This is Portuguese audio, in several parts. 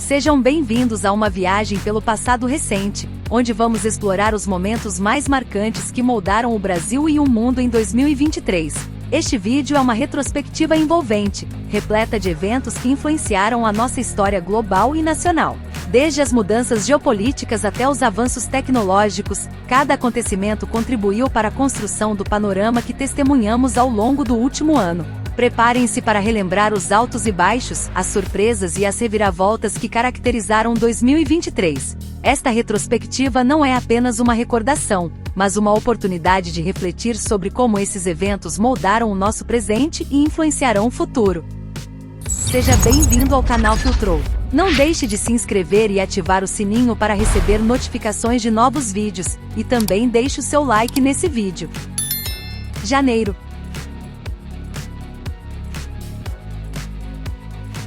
Sejam bem-vindos a uma viagem pelo passado recente, onde vamos explorar os momentos mais marcantes que moldaram o Brasil e o mundo em 2023. Este vídeo é uma retrospectiva envolvente, repleta de eventos que influenciaram a nossa história global e nacional. Desde as mudanças geopolíticas até os avanços tecnológicos, cada acontecimento contribuiu para a construção do panorama que testemunhamos ao longo do último ano. Preparem-se para relembrar os altos e baixos, as surpresas e as reviravoltas que caracterizaram 2023. Esta retrospectiva não é apenas uma recordação, mas uma oportunidade de refletir sobre como esses eventos moldaram o nosso presente e influenciarão o futuro. Seja bem-vindo ao canal Filtrou. Não deixe de se inscrever e ativar o sininho para receber notificações de novos vídeos, e também deixe o seu like nesse vídeo. Janeiro.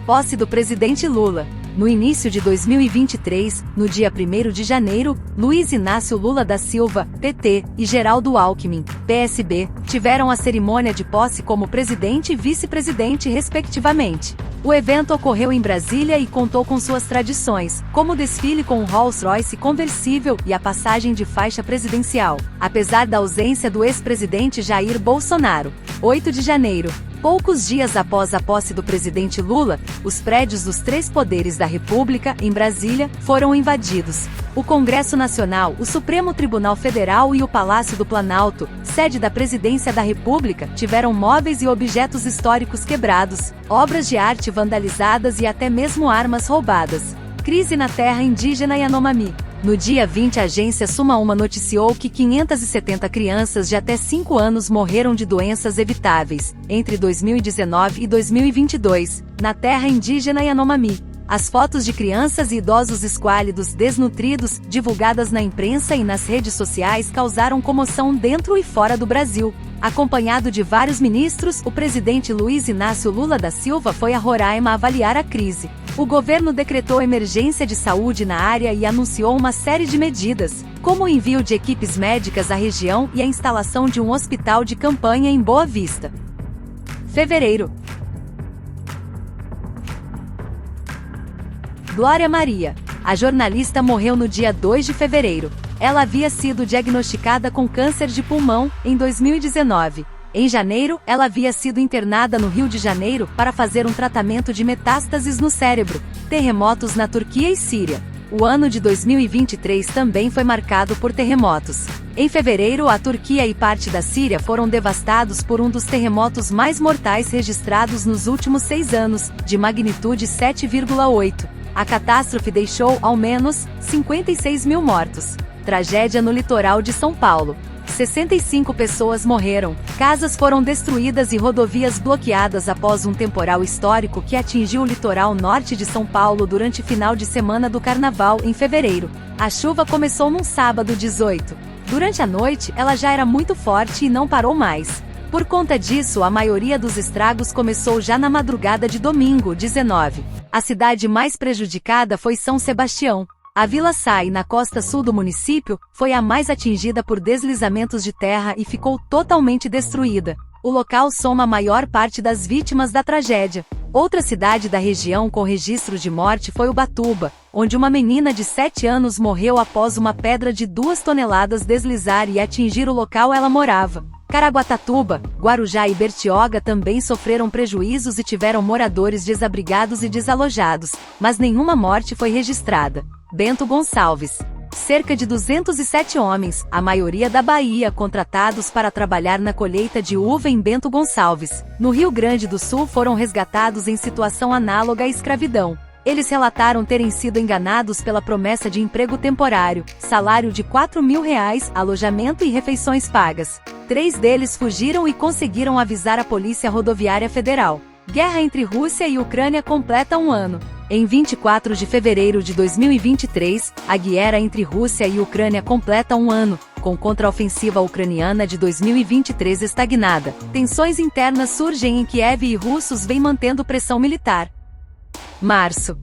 Posse do presidente Lula. No início de 2023, no dia 1º de janeiro, Luiz Inácio Lula da Silva, PT, e Geraldo Alckmin, PSB, tiveram a cerimônia de posse como presidente e vice-presidente respectivamente. O evento ocorreu em Brasília e contou com suas tradições, como o desfile com o Rolls-Royce conversível e a passagem de faixa presidencial, apesar da ausência do ex-presidente Jair Bolsonaro. 8 de janeiro. Poucos dias após a posse do presidente Lula, os prédios dos três poderes da República, em Brasília, foram invadidos. O Congresso Nacional, o Supremo Tribunal Federal e o Palácio do Planalto, sede da Presidência da República, tiveram móveis e objetos históricos quebrados, obras de arte vandalizadas e até mesmo armas roubadas. Crise na terra indígena Yanomami. No dia 20, a agência Suma Uma noticiou que 570 crianças de até 5 anos morreram de doenças evitáveis, entre 2019 e 2022, na terra indígena Yanomami. As fotos de crianças e idosos esquálidos desnutridos, divulgadas na imprensa e nas redes sociais, causaram comoção dentro e fora do Brasil. Acompanhado de vários ministros, o presidente Luiz Inácio Lula da Silva foi a Roraima avaliar a crise. O governo decretou emergência de saúde na área e anunciou uma série de medidas, como o envio de equipes médicas à região e a instalação de um hospital de campanha em Boa Vista. Fevereiro. Glória Maria. A jornalista morreu no dia 2 de fevereiro. Ela havia sido diagnosticada com câncer de pulmão em 2019. Em janeiro, ela havia sido internada no Rio de Janeiro para fazer um tratamento de metástases no cérebro. Terremotos na Turquia e Síria. O ano de 2023 também foi marcado por terremotos. Em fevereiro, a Turquia e parte da Síria foram devastados por um dos terremotos mais mortais registrados nos últimos 6 anos, de magnitude 7,8. A catástrofe deixou, ao menos, 56 mil mortos. Tragédia no litoral de São Paulo. 65 pessoas morreram, casas foram destruídas e rodovias bloqueadas após um temporal histórico que atingiu o litoral norte de São Paulo durante o final de semana do Carnaval, em fevereiro. A chuva começou num sábado 18. Durante a noite, ela já era muito forte e não parou mais. Por conta disso, a maioria dos estragos começou já na madrugada de domingo, 19. A cidade mais prejudicada foi São Sebastião. A Vila Sai, na costa sul do município, foi a mais atingida por deslizamentos de terra e ficou totalmente destruída. O local soma a maior parte das vítimas da tragédia. Outra cidade da região com registro de morte foi Ubatuba, onde uma menina de 7 anos morreu após uma pedra de 2 toneladas deslizar e atingir o local ela morava. Caraguatatuba, Guarujá e Bertioga também sofreram prejuízos e tiveram moradores desabrigados e desalojados, mas nenhuma morte foi registrada. Bento Gonçalves. Cerca de 207 homens, a maioria da Bahia, contratados para trabalhar na colheita de uva em Bento Gonçalves, no Rio Grande do Sul, foram resgatados em situação análoga à escravidão. Eles relataram terem sido enganados pela promessa de emprego temporário, salário de R$ 4.000, alojamento e refeições pagas. 3 deles fugiram e conseguiram avisar a Polícia Rodoviária Federal. Guerra entre Rússia e Ucrânia completa um ano. Em 24 de fevereiro de 2023, a guerra entre Rússia e Ucrânia completa um ano, com contraofensiva ucraniana de 2023 estagnada. Tensões internas surgem em Kiev e russos vêm mantendo pressão militar. Março.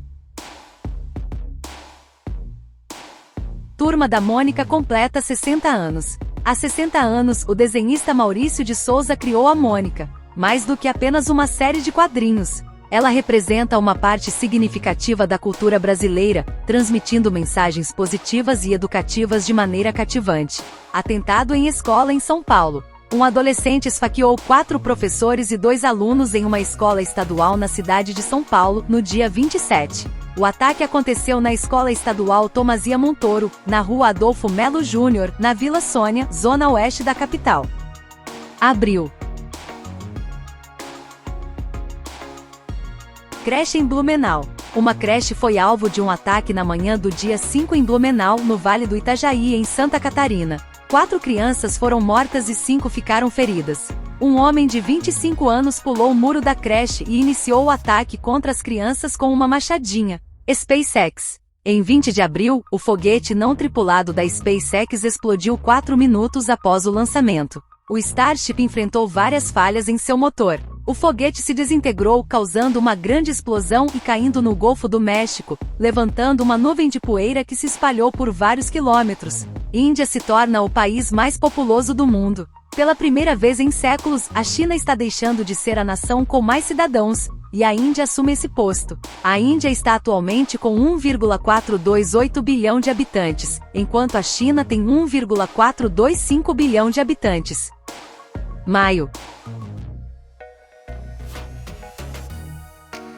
Turma da Mônica completa 60 anos. Há 60 anos, o desenhista Maurício de Souza criou a Mônica. Mais do que apenas uma série de quadrinhos. Ela representa uma parte significativa da cultura brasileira, transmitindo mensagens positivas e educativas de maneira cativante. Atentado em escola em São Paulo. Um adolescente esfaqueou 4 professores e 2 alunos em uma escola estadual na cidade de São Paulo, no dia 27. O ataque aconteceu na Escola Estadual Tomazia Montoro, na Rua Adolfo Melo Júnior, na Vila Sônia, zona oeste da capital. Abril. Creche em Blumenau. Uma creche foi alvo de um ataque na manhã do dia 5 em Blumenau, no Vale do Itajaí, em Santa Catarina. 4 crianças foram mortas e 5 ficaram feridas. Um homem de 25 anos pulou o muro da creche e iniciou o ataque contra as crianças com uma machadinha. SpaceX. Em 20 de abril, o foguete não tripulado da SpaceX explodiu 4 minutos após o lançamento. O Starship enfrentou várias falhas em seu motor. O foguete se desintegrou, causando uma grande explosão e caindo no Golfo do México, levantando uma nuvem de poeira que se espalhou por vários quilômetros. Índia se torna o país mais populoso do mundo. Pela primeira vez em séculos, a China está deixando de ser a nação com mais cidadãos, e a Índia assume esse posto. A Índia está atualmente com 1,428 bilhão de habitantes, enquanto a China tem 1,425 bilhão de habitantes. Maio.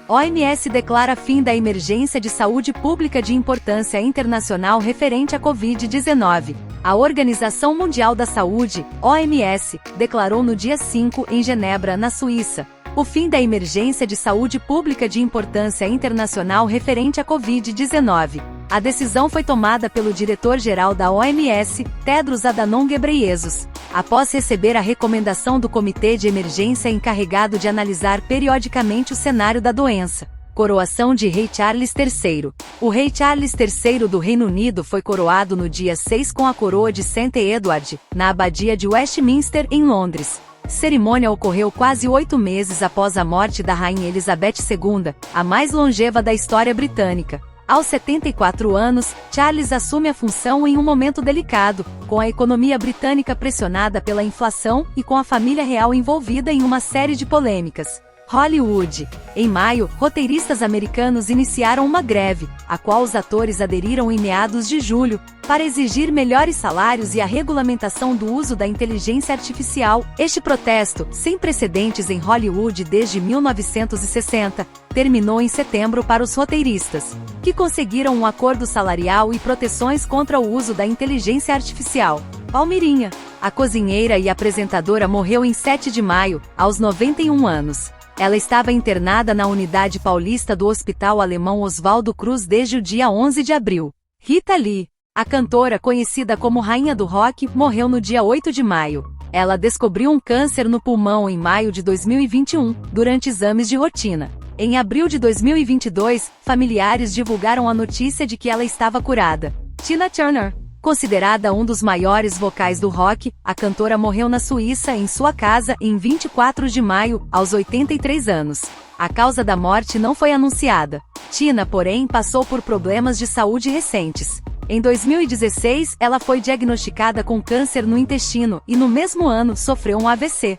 OMS declara fim da emergência de saúde pública de importância internacional referente à Covid-19. A Organização Mundial da Saúde, OMS, declarou no dia 5, em Genebra, na Suíça, o fim da emergência de saúde pública de importância internacional referente à Covid-19. A decisão foi tomada pelo diretor-geral da OMS, Tedros Adhanom Ghebreyesus, após receber a recomendação do Comitê de Emergência encarregado de analisar periodicamente o cenário da doença. Coroação de Rei Charles III. O Rei Charles III do Reino Unido foi coroado no dia 6 com a coroa de St. Edward, na Abadia de Westminster, em Londres. Cerimônia ocorreu quase 8 meses após a morte da Rainha Elizabeth II, a mais longeva da história britânica. Aos 74 anos, Charles assume a função em um momento delicado, com a economia britânica pressionada pela inflação e com a família real envolvida em uma série de polêmicas. Hollywood. Em maio, roteiristas americanos iniciaram uma greve, a qual os atores aderiram em meados de julho, para exigir melhores salários e a regulamentação do uso da inteligência artificial. Este protesto, sem precedentes em Hollywood desde 1960, terminou em setembro para os roteiristas, que conseguiram um acordo salarial e proteções contra o uso da inteligência artificial. Palmirinha. A cozinheira e apresentadora morreu em 7 de maio, aos 91 anos. Ela estava internada na unidade paulista do Hospital Alemão Oswaldo Cruz desde o dia 11 de abril. Rita Lee. A cantora, conhecida como Rainha do Rock, morreu no dia 8 de maio. Ela descobriu um câncer no pulmão em maio de 2021, durante exames de rotina. Em abril de 2022, familiares divulgaram a notícia de que ela estava curada. Tina Turner. Considerada um dos maiores vocais do rock, a cantora morreu na Suíça em sua casa em 24 de maio, aos 83 anos. A causa da morte não foi anunciada. Tina, porém, passou por problemas de saúde recentes. Em 2016, ela foi diagnosticada com câncer no intestino e no mesmo ano sofreu um AVC.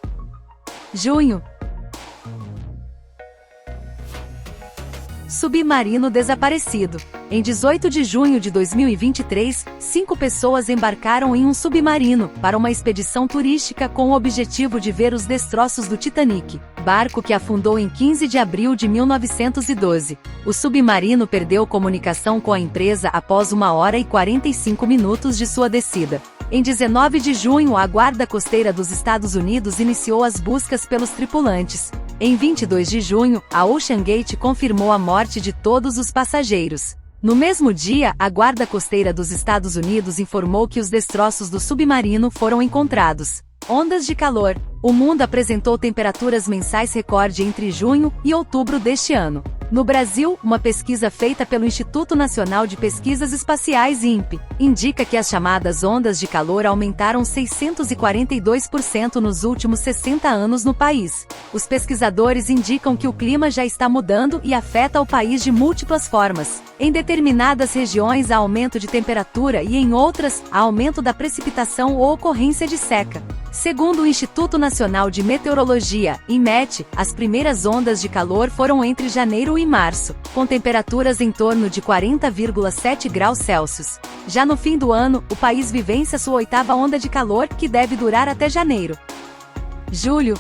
Junho. Submarino desaparecido. Em 18 de junho de 2023, 5 pessoas embarcaram em um submarino para uma expedição turística com o objetivo de ver os destroços do Titanic, barco que afundou em 15 de abril de 1912. O submarino perdeu comunicação com a empresa após 1 hora e 45 minutos de sua descida. Em 19 de junho, a Guarda Costeira dos Estados Unidos iniciou as buscas pelos tripulantes. Em 22 de junho, a OceanGate confirmou a morte de todos os passageiros. No mesmo dia, a Guarda Costeira dos Estados Unidos informou que os destroços do submarino foram encontrados. Ondas de calor. O mundo apresentou temperaturas mensais recorde entre junho e outubro deste ano. No Brasil, uma pesquisa feita pelo Instituto Nacional de Pesquisas Espaciais (INPE) indica que as chamadas ondas de calor aumentaram 642% nos últimos 60 anos no país. Os pesquisadores indicam que o clima já está mudando e afeta o país de múltiplas formas. Em determinadas regiões há aumento de temperatura e em outras, há aumento da precipitação ou ocorrência de seca. Segundo o Instituto Nacional de Meteorologia, INMET, as primeiras ondas de calor foram entre janeiro e março, com temperaturas em torno de 40,7 graus Celsius. Já no fim do ano, o país vivencia sua 8ª onda de calor, que deve durar até janeiro. Julho.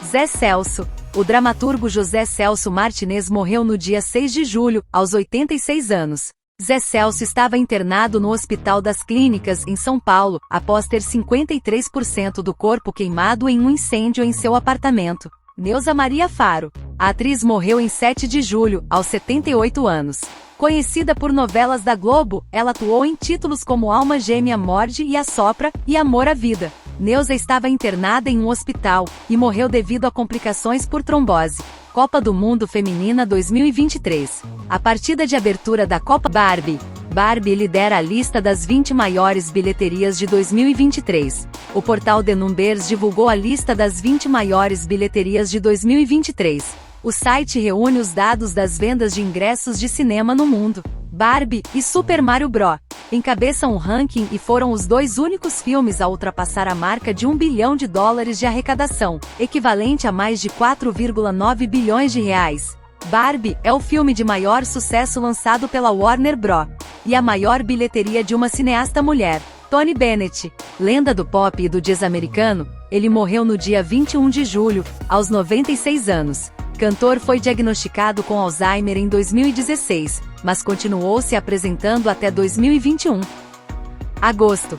Zé Celso. O dramaturgo José Celso Martinez morreu no dia 6 de julho, aos 86 anos. Zé Celso estava internado no Hospital das Clínicas, em São Paulo, após ter 53% do corpo queimado em um incêndio em seu apartamento. Neuza Maria Faro. A atriz morreu em 7 de julho, aos 78 anos. Conhecida por novelas da Globo, ela atuou em títulos como Alma Gêmea Morde e Assopra e Amor à Vida. Neuza estava internada em um hospital e morreu devido a complicações por trombose. Copa do Mundo Feminina 2023. A partida de abertura da Copa Barbie. Barbie lidera a lista das 20 maiores bilheterias de 2023. O portal The Numbers divulgou a lista das 20 maiores bilheterias de 2023. O site reúne os dados das vendas de ingressos de cinema no mundo. Barbie e Super Mario Bros. Encabeçam o ranking e foram os 2 únicos filmes a ultrapassar a marca de $1 bilhão de arrecadação, equivalente a mais de 4,9 bilhões de reais. Barbie é o filme de maior sucesso lançado pela Warner Bros. E a maior bilheteria de uma cineasta mulher, Tony Bennett. Lenda do pop e do jazz americano, ele morreu no dia 21 de julho, aos 96 anos. Cantor foi diagnosticado com Alzheimer em 2016, mas continuou se apresentando até 2021. Agosto.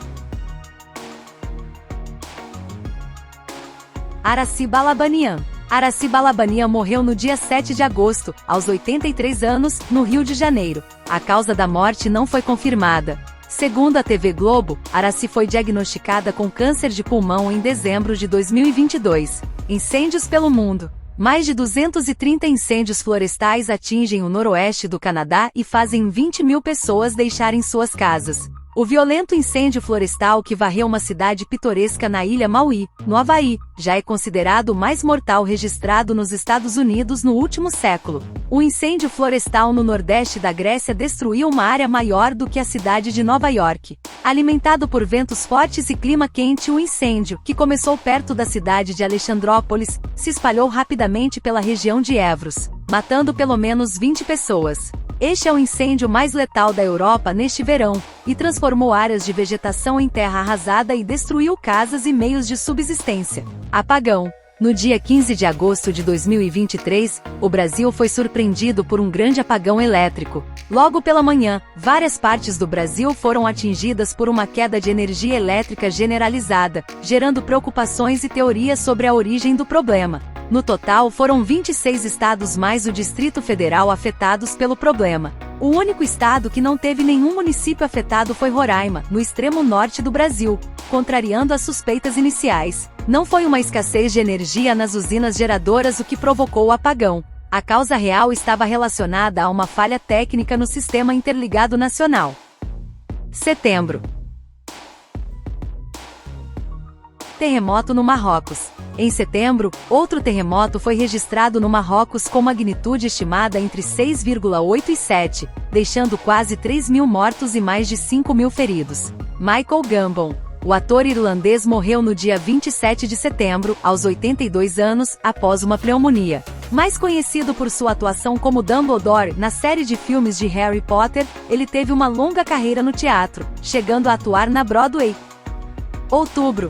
Aracy Balabanian. Aracy Balabanian morreu no dia 7 de agosto, aos 83 anos, no Rio de Janeiro. A causa da morte não foi confirmada. Segundo a TV Globo, Aracy foi diagnosticada com câncer de pulmão em dezembro de 2022. Incêndios pelo mundo. Mais de 230 incêndios florestais atingem o noroeste do Canadá e fazem 20 mil pessoas deixarem suas casas. O violento incêndio florestal que varreu uma cidade pitoresca na ilha Maui, no Havaí, já é considerado o mais mortal registrado nos Estados Unidos no último século. O incêndio florestal no nordeste da Grécia destruiu uma área maior do que a cidade de Nova York. Alimentado por ventos fortes e clima quente, o incêndio, que começou perto da cidade de Alexandrópolis, se espalhou rapidamente pela região de Evros, matando pelo menos 20 pessoas. Este é o incêndio mais letal da Europa neste verão, e transformou áreas de vegetação em terra arrasada e destruiu casas e meios de subsistência. Apagão. No dia 15 de agosto de 2023, o Brasil foi surpreendido por um grande apagão elétrico. Logo pela manhã, várias partes do Brasil foram atingidas por uma queda de energia elétrica generalizada, gerando preocupações e teorias sobre a origem do problema. No total, foram 26 estados mais o Distrito Federal afetados pelo problema. O único estado que não teve nenhum município afetado foi Roraima, no extremo norte do Brasil, contrariando as suspeitas iniciais. Não foi uma escassez de energia nas usinas geradoras o que provocou o apagão. A causa real estava relacionada a uma falha técnica no Sistema Interligado Nacional. Setembro. Terremoto no Marrocos. Em setembro, outro terremoto foi registrado no Marrocos com magnitude estimada entre 6,8 e 7, deixando quase 3 mil mortos e mais de 5 mil feridos. Michael Gambon. O ator irlandês morreu no dia 27 de setembro, aos 82 anos, após uma pneumonia. Mais conhecido por sua atuação como Dumbledore na série de filmes de Harry Potter, ele teve uma longa carreira no teatro, chegando a atuar na Broadway. Outubro.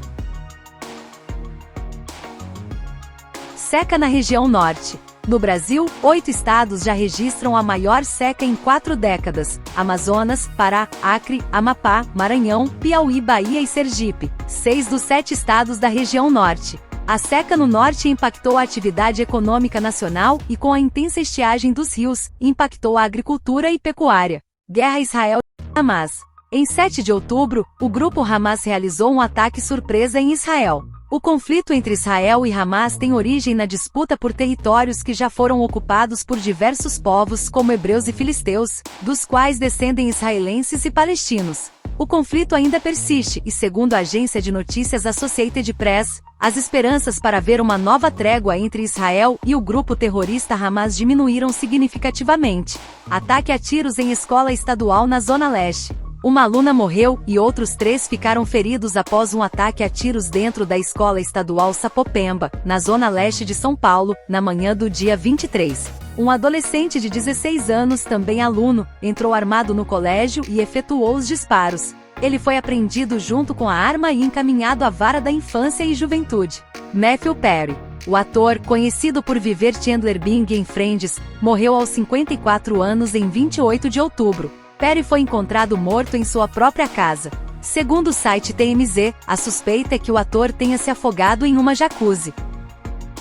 Seca na região norte. No Brasil, 8 estados já registram a maior seca em 4 décadas: Amazonas, Pará, Acre, Amapá, Maranhão, Piauí, Bahia e Sergipe, 6 dos 7 estados da região norte. A seca no norte impactou a atividade econômica nacional e, com a intensa estiagem dos rios, impactou a agricultura e pecuária. Guerra Israel e Hamas. Em 7 de outubro, o grupo Hamas realizou um ataque surpresa em Israel. O conflito entre Israel e Hamas tem origem na disputa por territórios que já foram ocupados por diversos povos como hebreus e filisteus, dos quais descendem israelenses e palestinos. O conflito ainda persiste e, segundo a agência de notícias Associated Press, as esperanças para ver uma nova trégua entre Israel e o grupo terrorista Hamas diminuíram significativamente. Ataque a tiros em escola estadual na Zona Leste. Uma aluna morreu e outros 3 ficaram feridos após um ataque a tiros dentro da Escola Estadual Sapopemba, na zona leste de São Paulo, na manhã do dia 23. Um adolescente de 16 anos, também aluno, entrou armado no colégio e efetuou os disparos. Ele foi apreendido junto com a arma e encaminhado à vara da infância e juventude. Matthew Perry. O ator, conhecido por viver Chandler Bing em Friends, morreu aos 54 anos em 28 de outubro. Perry foi encontrado morto em sua própria casa. Segundo o site TMZ, a suspeita é que o ator tenha se afogado em uma jacuzzi.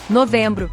Novembro.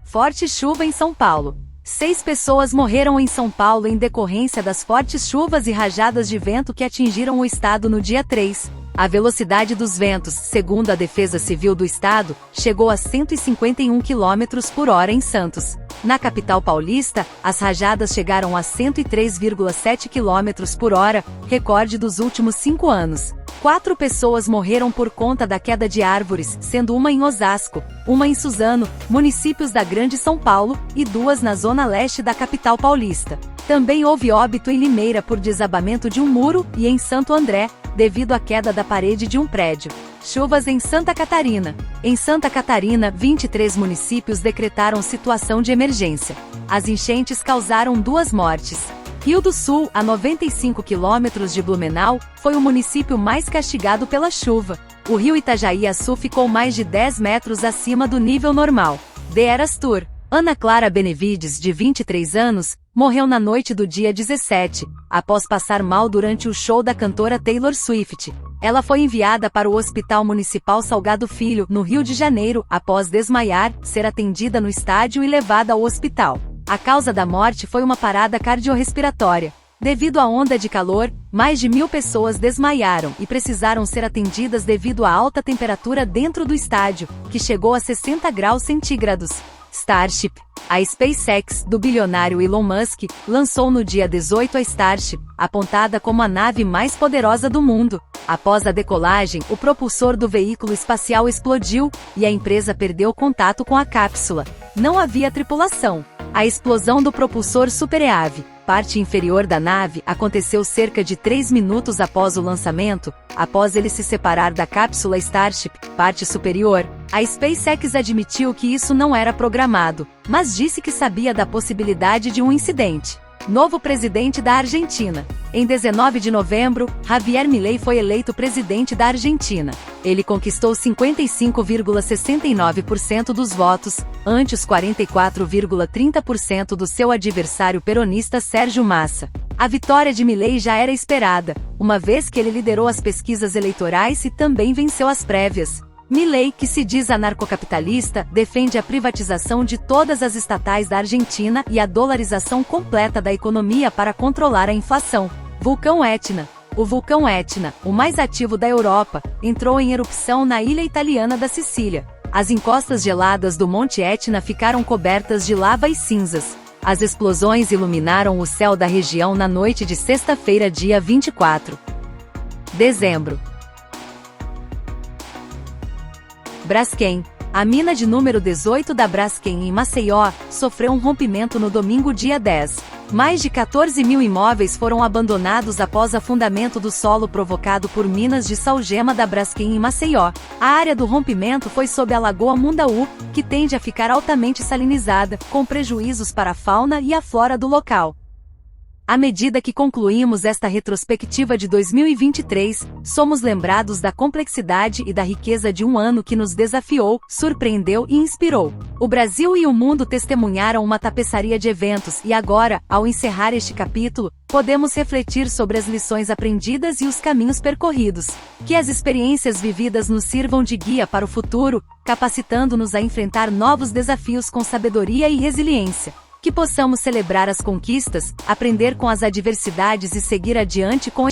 Forte chuva em São Paulo. 6 pessoas morreram em São Paulo em decorrência das fortes chuvas e rajadas de vento que atingiram o estado no dia 3. A velocidade dos ventos, segundo a Defesa Civil do estado, chegou a 151 km por hora em Santos. Na capital paulista, as rajadas chegaram a 103,7 km por hora, recorde dos últimos 5 anos. 4 pessoas morreram por conta da queda de árvores, sendo uma em Osasco, uma em Suzano, municípios da Grande São Paulo, e 2 na zona leste da capital paulista. Também houve óbito em Limeira por desabamento de um muro e em Santo André, devido à queda da parede de um prédio. Chuvas em Santa Catarina. Em Santa Catarina, 23 municípios decretaram situação de emergência. As enchentes causaram 2 mortes. Rio do Sul, a 95 quilômetros de Blumenau, foi o município mais castigado pela chuva. O rio Itajaí-Açu ficou mais de 10 metros acima do nível normal. The Eras Tour. Ana Clara Benevides, de 23 anos, morreu na noite do dia 17, após passar mal durante o show da cantora Taylor Swift. Ela foi enviada para o Hospital Municipal Salgado Filho, no Rio de Janeiro, após desmaiar, ser atendida no estádio e levada ao hospital. A causa da morte foi uma parada cardiorrespiratória. Devido à onda de calor, mais de 1.000 pessoas desmaiaram e precisaram ser atendidas devido à alta temperatura dentro do estádio, que chegou a 60 graus centígrados. Starship. A SpaceX, do bilionário Elon Musk, lançou no dia 18 a Starship, apontada como a nave mais poderosa do mundo. Após a decolagem, o propulsor do veículo espacial explodiu, e a empresa perdeu contato com a cápsula. Não havia tripulação. A explosão do propulsor SuperEave, parte inferior da nave, aconteceu cerca de 3 minutos após o lançamento, após ele se separar da cápsula Starship, parte superior. A SpaceX admitiu que isso não era programado, mas disse que sabia da possibilidade de um incidente. Novo presidente da Argentina. Em 19 de novembro, Javier Milei foi eleito presidente da Argentina. Ele conquistou 55,69% dos votos, ante os 44,30% do seu adversário peronista Sérgio Massa. A vitória de Milei já era esperada, uma vez que ele liderou as pesquisas eleitorais e também venceu as prévias. Milei, que se diz anarcocapitalista, defende a privatização de todas as estatais da Argentina e a dolarização completa da economia para controlar a inflação. Vulcão Etna. O vulcão Etna, o mais ativo da Europa, entrou em erupção na ilha italiana da Sicília. As encostas geladas do Monte Etna ficaram cobertas de lava e cinzas. As explosões iluminaram o céu da região na noite de sexta-feira, dia 24. Dezembro. Braskem. A mina de número 18 da Braskem em Maceió sofreu um rompimento no domingo, dia 10. Mais de 14 mil imóveis foram abandonados após afundamento do solo provocado por minas de salgema da Braskem em Maceió. A área do rompimento foi sob a Lagoa Mundaú, que tende a ficar altamente salinizada, com prejuízos para a fauna e a flora do local. À medida que concluímos esta retrospectiva de 2023, somos lembrados da complexidade e da riqueza de um ano que nos desafiou, surpreendeu e inspirou. O Brasil e o mundo testemunharam uma tapeçaria de eventos e agora, ao encerrar este capítulo, podemos refletir sobre as lições aprendidas e os caminhos percorridos. Que as experiências vividas nos sirvam de guia para o futuro, capacitando-nos a enfrentar novos desafios com sabedoria e resiliência. Que possamos celebrar as conquistas, aprender com as adversidades e seguir adiante com a